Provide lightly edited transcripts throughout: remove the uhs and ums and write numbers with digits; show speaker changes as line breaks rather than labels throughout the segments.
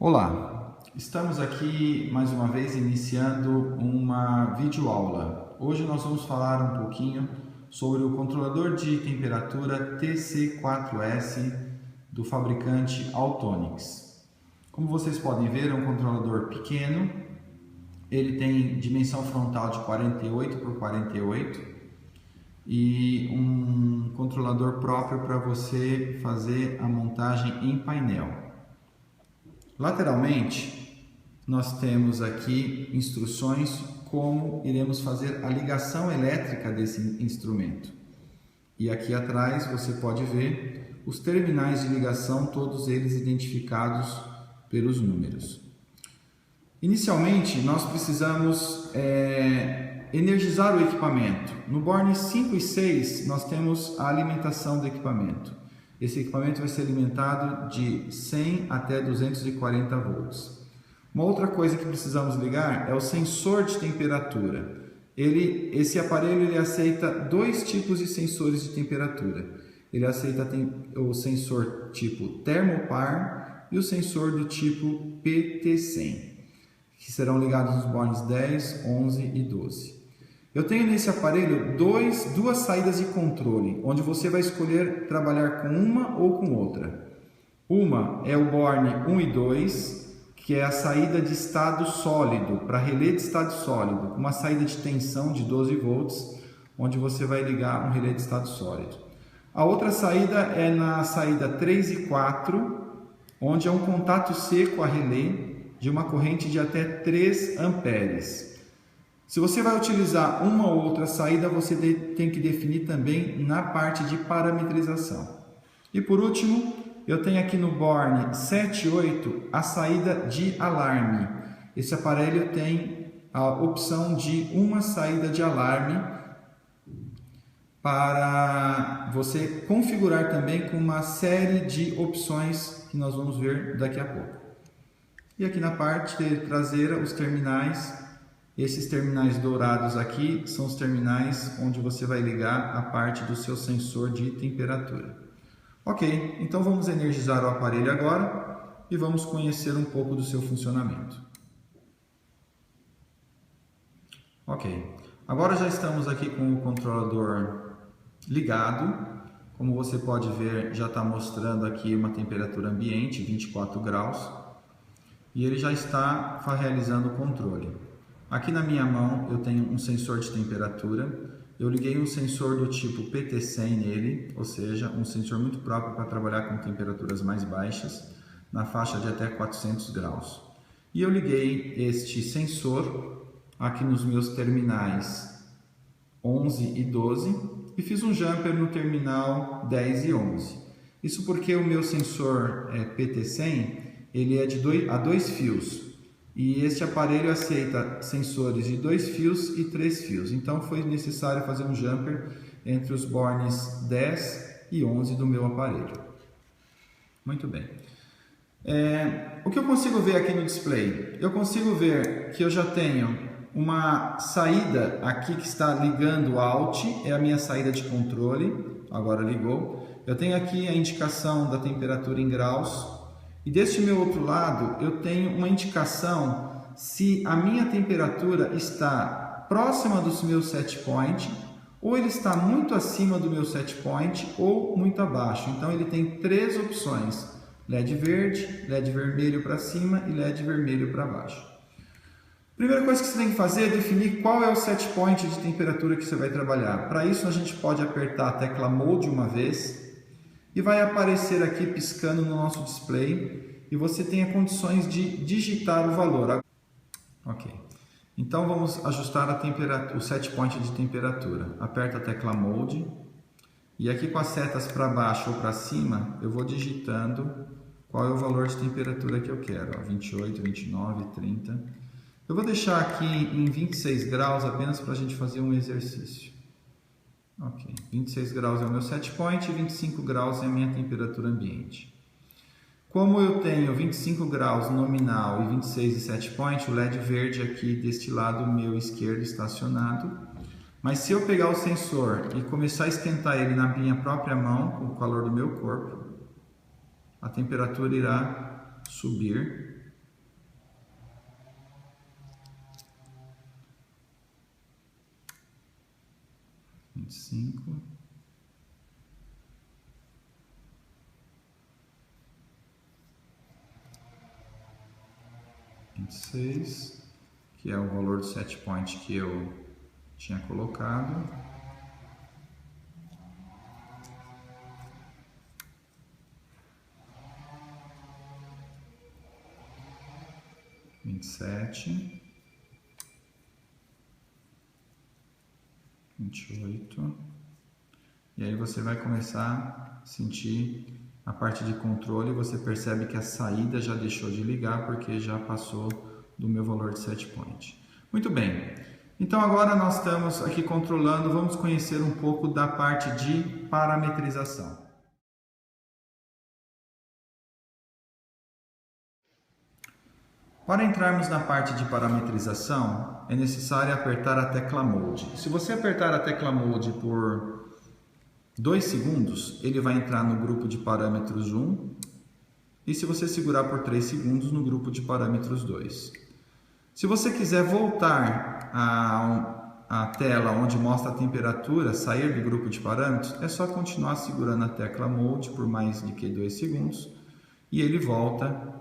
Olá, estamos aqui mais uma vez iniciando uma videoaula. Hoje nós vamos falar um pouquinho sobre o controlador de temperatura TC4S do fabricante Altonix. Como vocês podem ver, é um controlador pequeno, ele tem dimensão frontal de 48 por 48 e um controlador próprio para você fazer a montagem em painel. Lateralmente, nós temos aqui instruções como iremos fazer a ligação elétrica desse instrumento. E aqui atrás você pode ver os terminais de ligação, todos eles identificados pelos números. Inicialmente, nós precisamos energizar o equipamento. No borne 5 e 6, nós temos a alimentação do equipamento. Esse equipamento vai ser alimentado de 100 até 240 volts. Uma outra coisa que precisamos ligar é o sensor de temperatura. Esse aparelho ele aceita dois tipos de sensores de temperatura. Ele aceita o sensor tipo Thermopar e o sensor do tipo PT100, que serão ligados nos bornes 10, 11 e 12. Eu tenho nesse aparelho duas saídas de controle, onde você vai escolher trabalhar com uma ou com outra. Uma é o borne 1 e 2, que é a saída de estado sólido, para relé de estado sólido, uma saída de tensão de 12 volts, onde você vai ligar um relé de estado sólido. A outra saída é na saída 3 e 4, onde é um contato seco a relé de uma corrente de até 3 amperes. Se você vai utilizar uma ou outra saída, você tem que definir também na parte de parametrização. E por último, eu tenho aqui no borne 7 e 8 a saída de alarme. Esse aparelho tem a opção de uma saída de alarme para você configurar também com uma série de opções que nós vamos ver daqui a pouco. E aqui na parte traseira, os terminais. Esses terminais dourados aqui são os terminais onde você vai ligar a parte do seu sensor de temperatura. Ok, então vamos energizar o aparelho agora e vamos conhecer um pouco do seu funcionamento. Ok, agora já estamos aqui com o controlador ligado. Como você pode ver, já está mostrando aqui uma temperatura ambiente, 24 graus, e ele já está realizando o controle. Aqui na minha mão eu tenho um sensor de temperatura, eu liguei um sensor do tipo PT100 nele, ou seja, um sensor muito próprio para trabalhar com temperaturas mais baixas, na faixa de até 400 graus. E eu liguei este sensor aqui nos meus terminais 11 e 12 e fiz um jumper no terminal 10 e 11. Isso porque o meu sensor PT100 ele é a 2 fios. E este aparelho aceita sensores de 2 fios e 3 fios. Então foi necessário fazer um jumper entre os bornes 10 e 11 do meu aparelho. Muito bem. O que eu consigo ver aqui no display? Eu consigo ver que eu já tenho uma saída aqui que está ligando o out, é a minha saída de controle, agora ligou. Eu tenho aqui a indicação da temperatura em graus. E deste meu outro lado, eu tenho uma indicação se a minha temperatura está próxima do meu set point, ou ele está muito acima do meu set point, ou muito abaixo. Então ele tem 3 opções: LED verde, LED vermelho para cima e LED vermelho para baixo. Primeira coisa que você tem que fazer é definir qual é o set point de temperatura que você vai trabalhar. Para isso a gente pode apertar a tecla Mode uma vez, e vai aparecer aqui piscando no nosso display e você tem condições de digitar o valor. Ok, então vamos ajustar a temperatura, o set point de temperatura. Aperta a tecla Mode e aqui com as setas para baixo ou para cima eu vou digitando qual é o valor de temperatura que eu quero. 28, 29, 30. Eu vou deixar aqui em 26 graus apenas para a gente fazer um exercício. Ok, 26 graus é o meu set point e 25 graus é a minha temperatura ambiente. Como eu tenho 25 graus nominal e 26 de set point, o LED verde aqui deste lado meu esquerdo estacionado. Mas se eu pegar o sensor e começar a esquentar ele na minha própria mão, com o calor do meu corpo, a temperatura irá subir 25, 26, que é o valor do set point que eu tinha colocado. 27, 28, e aí você vai começar a sentir a parte de controle. Você percebe que a saída já deixou de ligar porque já passou do meu valor de set point. Muito bem, então agora nós estamos aqui controlando. Vamos conhecer um pouco da parte de parametrização. Para entrarmos na parte de parametrização, é necessário apertar a tecla Mode. Se você apertar a tecla Mode por 2 segundos, ele vai entrar no grupo de parâmetros 1, e se você segurar por 3 segundos, no grupo de parâmetros 2. Se você quiser voltar à tela onde mostra a temperatura, sair do grupo de parâmetros, é só continuar segurando a tecla Mode por mais de 2 segundos, e ele volta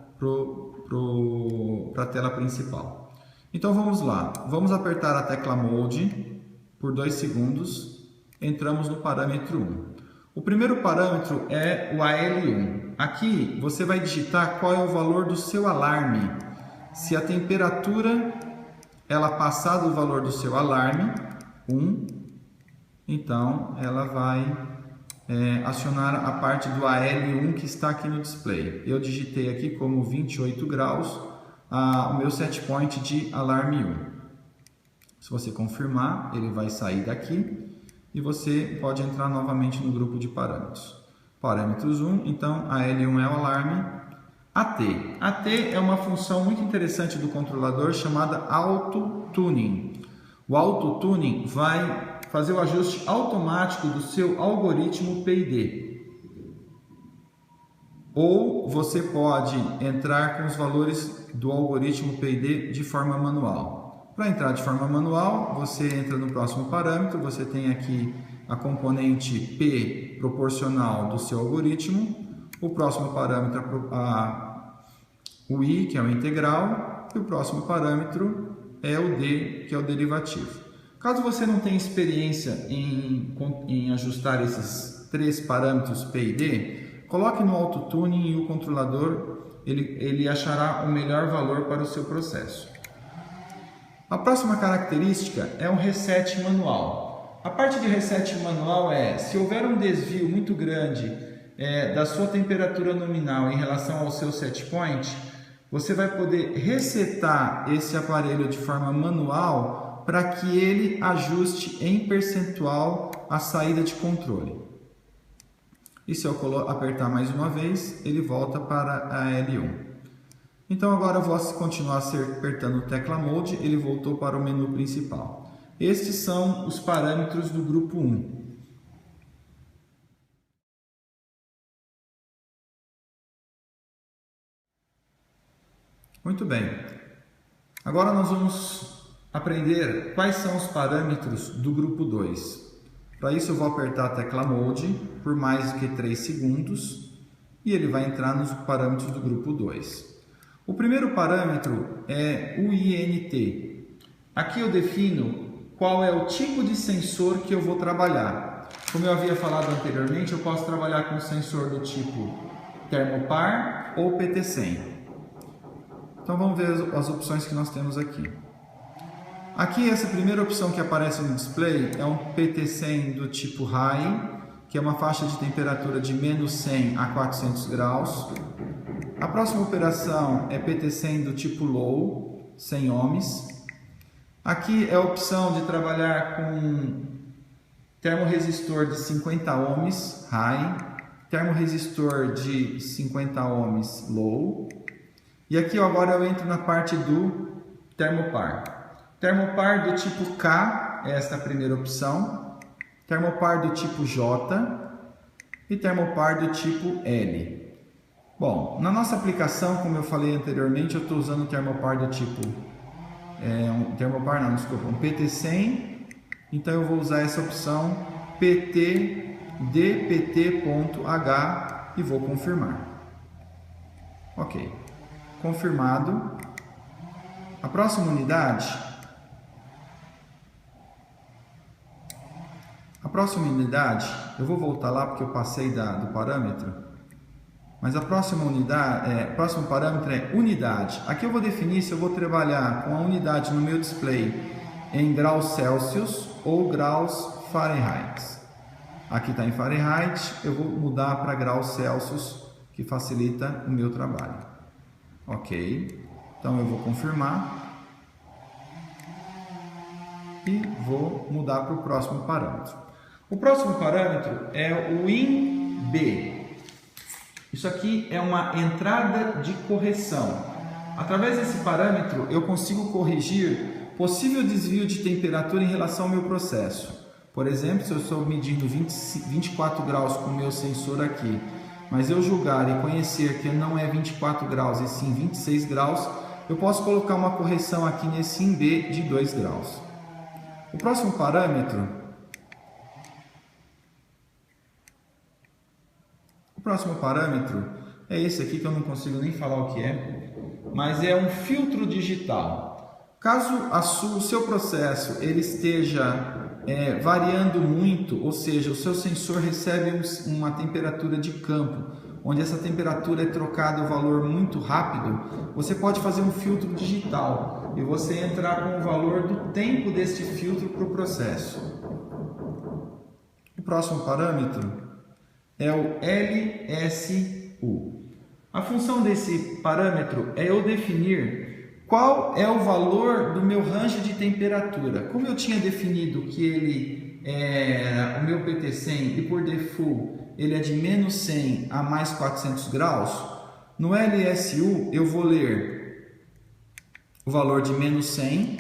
para a tela principal. Então vamos lá, vamos apertar a tecla Mode por 2 segundos, entramos no parâmetro 1. O primeiro parâmetro é o AL1. Aqui você vai digitar qual é o valor do seu alarme. Se a temperatura ela passar do valor do seu alarme, 1, então ela vai acionar a parte do AL1 que está aqui no display. Eu digitei aqui como 28 graus o meu set point de alarme 1. Se você confirmar, ele vai sair daqui e você pode entrar novamente no grupo de parâmetros. Parâmetros 1, então AL1 é o alarme. AT. AT é uma função muito interessante do controlador chamada Auto Tuning. O Auto Tuning vai fazer o ajuste automático do seu algoritmo PID. Ou você pode entrar com os valores do algoritmo PID de forma manual. Para entrar de forma manual, você entra no próximo parâmetro, você tem aqui a componente P proporcional do seu algoritmo, o próximo parâmetro o I, que é o integral, e o próximo parâmetro é o D, que é o derivativo. Caso você não tenha experiência em ajustar esses 3 parâmetros P e D, coloque no Auto Tuning e o controlador ele achará o melhor valor para o seu processo. A próxima característica é um reset manual. A parte de reset manual é, se houver um desvio muito grande da sua temperatura nominal em relação ao seu set point, você vai poder resetar esse aparelho de forma manual para que ele ajuste em percentual a saída de controle. E se eu apertar mais uma vez, ele volta para a L1. Então agora eu vou continuar apertando a tecla Mode, ele voltou para o menu principal. Estes são os parâmetros do grupo 1. Muito bem. Agora nós vamos aprender quais são os parâmetros do grupo 2. Para isso eu vou apertar a tecla Mode por mais do que 3 segundos e ele vai entrar nos parâmetros do grupo 2. O primeiro parâmetro é o INT. Aqui eu defino qual é o tipo de sensor que eu vou trabalhar. Como eu havia falado anteriormente, eu posso trabalhar com sensor do tipo Thermopar ou PT100. Então vamos ver as opções que nós temos aqui. Aqui essa primeira opção que aparece no display é um PT100 do tipo High, que é uma faixa de temperatura de menos 100 a 400 graus. A próxima operação é PT100 do tipo Low, 100 ohms. Aqui é a opção de trabalhar com termoresistor de 50 ohms High, termoresistor de 50 ohms Low. E aqui agora eu entro na parte do Thermopar. Thermopar do tipo K, esta é a primeira opção. Thermopar do tipo J e Thermopar do tipo L. Bom, na nossa aplicação, como eu falei anteriormente, eu estou usando o Thermopar do tipo... um PT100. Então eu vou usar essa opção pt dpt.h e vou confirmar. Ok, confirmado. A próxima unidade, eu vou voltar lá porque eu passei do parâmetro, mas a próxima unidade, próximo parâmetro é unidade. Aqui eu vou definir se eu vou trabalhar com a unidade no meu display em graus Celsius ou graus Fahrenheit. Aqui está em Fahrenheit, eu vou mudar para graus Celsius, que facilita o meu trabalho. Ok, então eu vou confirmar e vou mudar para o próximo parâmetro. O próximo parâmetro é o INB. Isso aqui é uma entrada de correção. Através desse parâmetro eu consigo corrigir possível desvio de temperatura em relação ao meu processo. Por exemplo, se eu estou medindo 24 graus com o meu sensor aqui, mas eu julgar e conhecer que não é 24 graus e sim 26 graus, eu posso colocar uma correção aqui nesse INB de 2 graus. O próximo parâmetro é esse aqui que eu não consigo nem falar o que é, mas é um filtro digital. Caso o seu processo ele esteja variando muito, ou seja, o seu sensor recebe uma temperatura de campo, onde essa temperatura é trocada o valor muito rápido, você pode fazer um filtro digital e você entrar com o valor do tempo deste filtro para o processo. O próximo parâmetro é o LSU. A função desse parâmetro é eu definir qual é o valor do meu range de temperatura. Como eu tinha definido que ele é o meu PT100 e por default ele é de menos 100 a mais 400 graus, no LSU eu vou ler o valor de menos 100,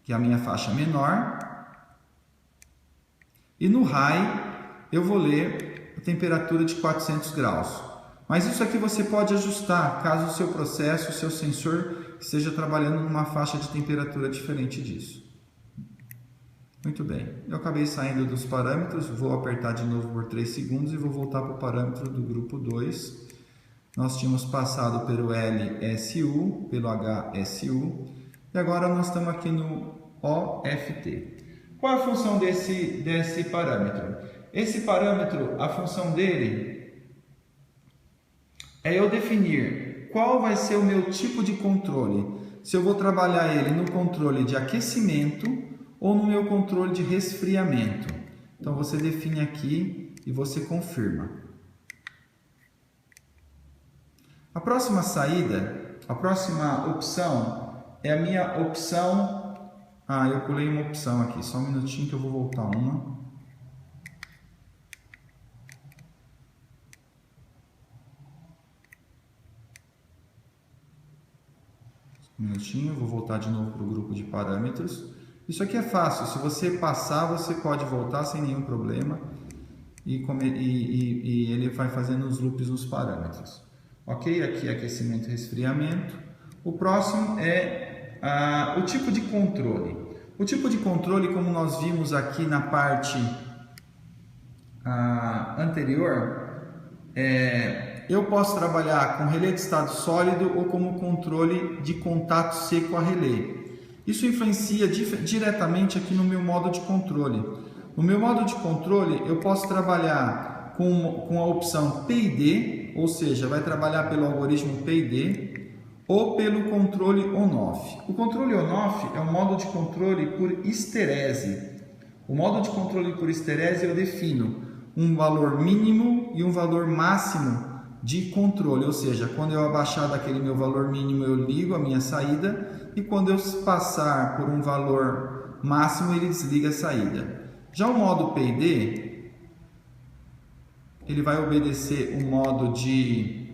que é a minha faixa menor, e no high eu vou ler a temperatura de 400 graus. Mas isso aqui você pode ajustar caso o seu processo, o seu sensor esteja trabalhando numa faixa de temperatura diferente disso. Muito bem, eu acabei saindo dos parâmetros, vou apertar de novo por 3 segundos e vou voltar para o parâmetro do grupo 2. Nós tínhamos passado pelo LSU, pelo HSU e agora nós estamos aqui no OFT. Qual é a função desse parâmetro? Esse parâmetro, a função dele é eu definir qual vai ser o meu tipo de controle. Se eu vou trabalhar ele no controle de aquecimento ou no meu controle de resfriamento. Então você define aqui e você confirma. A próxima saída, a próxima opção é a minha opção. Eu pulei uma opção aqui, só um minutinho que eu vou voltar uma. Um minutinho, vou voltar de novo para o grupo de parâmetros. Isso aqui é fácil, se você passar, você pode voltar sem nenhum problema e ele vai fazendo os loops nos parâmetros. Ok? Aqui é aquecimento e resfriamento. O próximo é o tipo de controle. O tipo de controle, como nós vimos aqui na parte anterior, eu posso trabalhar com relé de estado sólido ou como controle de contato seco a relé. Isso influencia diretamente aqui no meu modo de controle. No meu modo de controle, eu posso trabalhar com a opção PID, ou seja, vai trabalhar pelo algoritmo PID, ou pelo controle on-off. O controle on-off é um modo de controle por histerese. O modo de controle por histerese eu defino um valor mínimo e um valor máximo de controle, ou seja, quando eu abaixar daquele meu valor mínimo eu ligo a minha saída e quando eu passar por um valor máximo ele desliga a saída. Já o modo PID, ele vai obedecer o modo de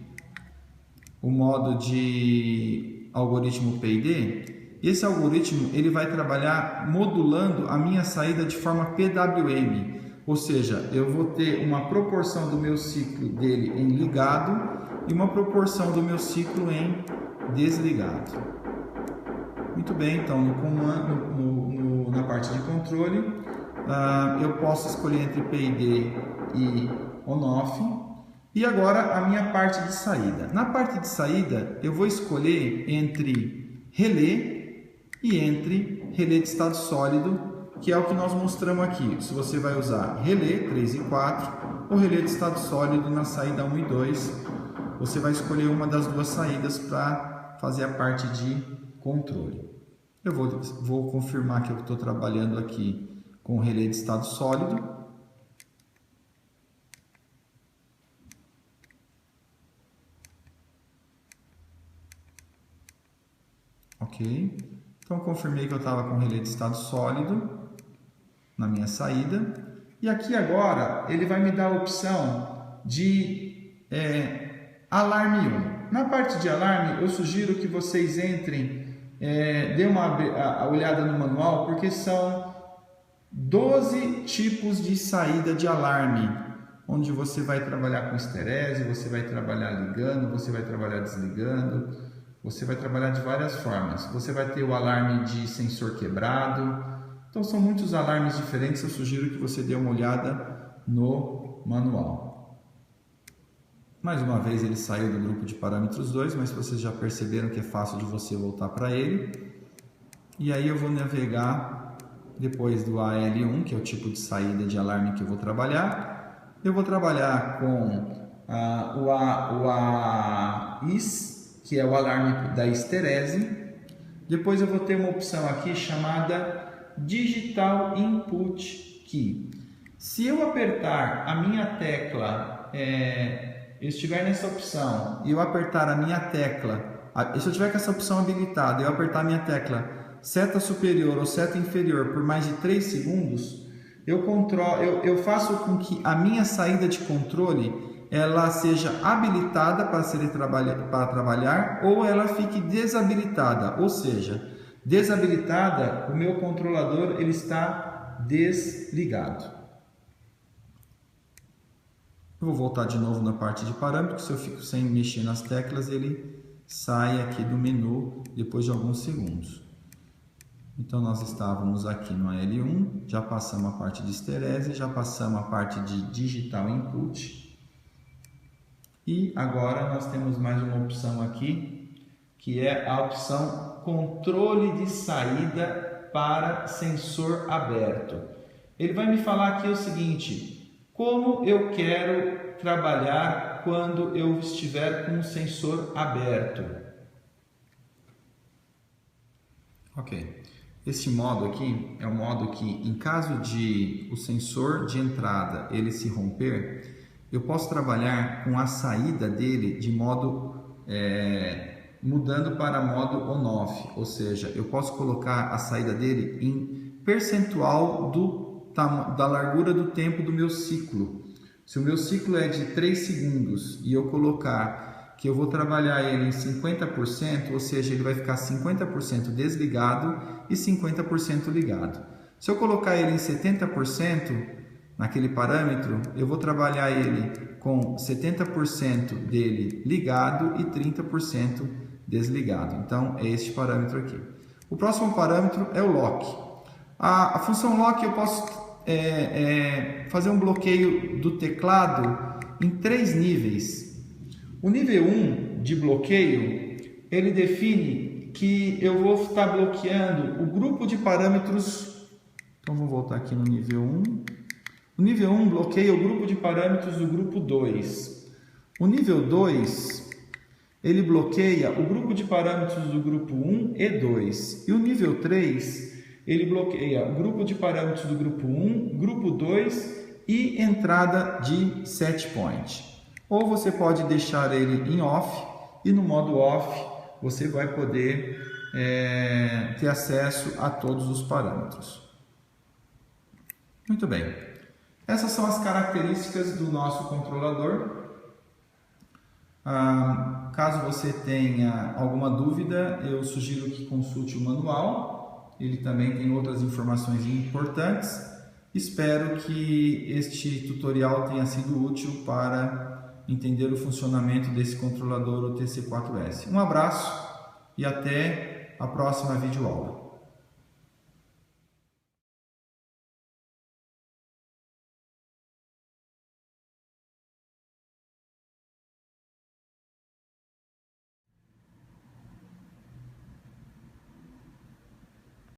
algoritmo PID. Esse algoritmo ele vai trabalhar modulando a minha saída de forma PWM. Ou seja, eu vou ter uma proporção do meu ciclo dele em ligado e uma proporção do meu ciclo em desligado. Muito bem, então na parte de controle eu posso escolher entre PID e on-off. E agora a minha parte de saída. Na parte de saída, eu vou escolher entre relé e entre relé de estado sólido, que é o que nós mostramos aqui. Se você vai usar relé 3 e 4 ou relé de estado sólido na saída 1 e 2, você vai escolher uma das duas saídas para fazer a parte de controle. Eu vou confirmar que eu estou trabalhando aqui com relé de estado sólido. Ok, então confirmei que eu estava com relé de estado sólido na minha saída. E aqui agora ele vai me dar a opção de alarme 1. Na parte de alarme eu sugiro que vocês entrem, dê uma olhada no manual, porque são 12 tipos de saída de alarme, onde você vai trabalhar com esterese, você vai trabalhar ligando, você vai trabalhar desligando. Você vai trabalhar de várias formas. Você vai ter o alarme de sensor quebrado. Então, são muitos alarmes diferentes. Eu sugiro que você dê uma olhada no manual. Mais uma vez, ele saiu do grupo de parâmetros 2, mas vocês já perceberam que é fácil de você voltar para ele. E aí eu vou navegar depois do AL1, que é o tipo de saída de alarme que eu vou trabalhar. Eu vou trabalhar com o AIS, que é o alarme da esterese. Depois eu vou ter uma opção aqui chamada Digital Input Key. Se eu apertar a minha tecla, eu estiver nessa opção e eu apertar a minha tecla, se eu tiver com essa opção habilitada, eu apertar a minha tecla seta superior ou seta inferior por mais de 3 segundos, eu faço com que a minha saída de controle ela seja habilitada para trabalhar ou ela fique desabilitada, ou seja, desabilitada, o meu controlador ele está desligado. Eu vou voltar de novo na parte de parâmetros. Se eu fico sem mexer nas teclas, ele sai aqui do menu depois de alguns segundos. Então nós estávamos aqui no AL1, já passamos a parte de esterese, já passamos a parte de digital input. E agora nós temos mais uma opção aqui, que é a opção controle de saída para sensor aberto. Ele vai me falar aqui o seguinte: como eu quero trabalhar quando eu estiver com o sensor aberto. Ok, esse modo aqui é o modo que, em caso de o sensor de entrada ele se romper, eu posso trabalhar com a saída dele de modo mudando para modo on-off, ou seja, eu posso colocar a saída dele em percentual da largura do tempo do meu ciclo. Se o meu ciclo é de 3 segundos e eu colocar que eu vou trabalhar ele em 50%, ou seja, ele vai ficar 50% desligado e 50% ligado. Se eu colocar ele em 70%, naquele parâmetro, eu vou trabalhar ele com 70% dele ligado e 30% desligado. Então, é este parâmetro aqui. O próximo parâmetro é o lock. A função lock eu posso fazer um bloqueio do teclado em 3 níveis. O nível 1 de bloqueio, ele define que eu vou estar bloqueando o grupo de parâmetros. Então, vou voltar aqui no nível 1. O nível 1 bloqueia o grupo de parâmetros do grupo 2. O nível 2, ele bloqueia o grupo de parâmetros do grupo 1 e 2. E o nível 3, ele bloqueia o grupo de parâmetros do grupo 1, grupo 2 e entrada de set point. Ou você pode deixar ele em off e no modo off você vai poder ter acesso a todos os parâmetros. Muito bem. Essas são as características do nosso controlador. Caso você tenha alguma dúvida, eu sugiro que consulte o manual. Ele também tem outras informações importantes. Espero que este tutorial tenha sido útil para entender o funcionamento desse controlador, o TC4S. Um abraço e até a próxima videoaula.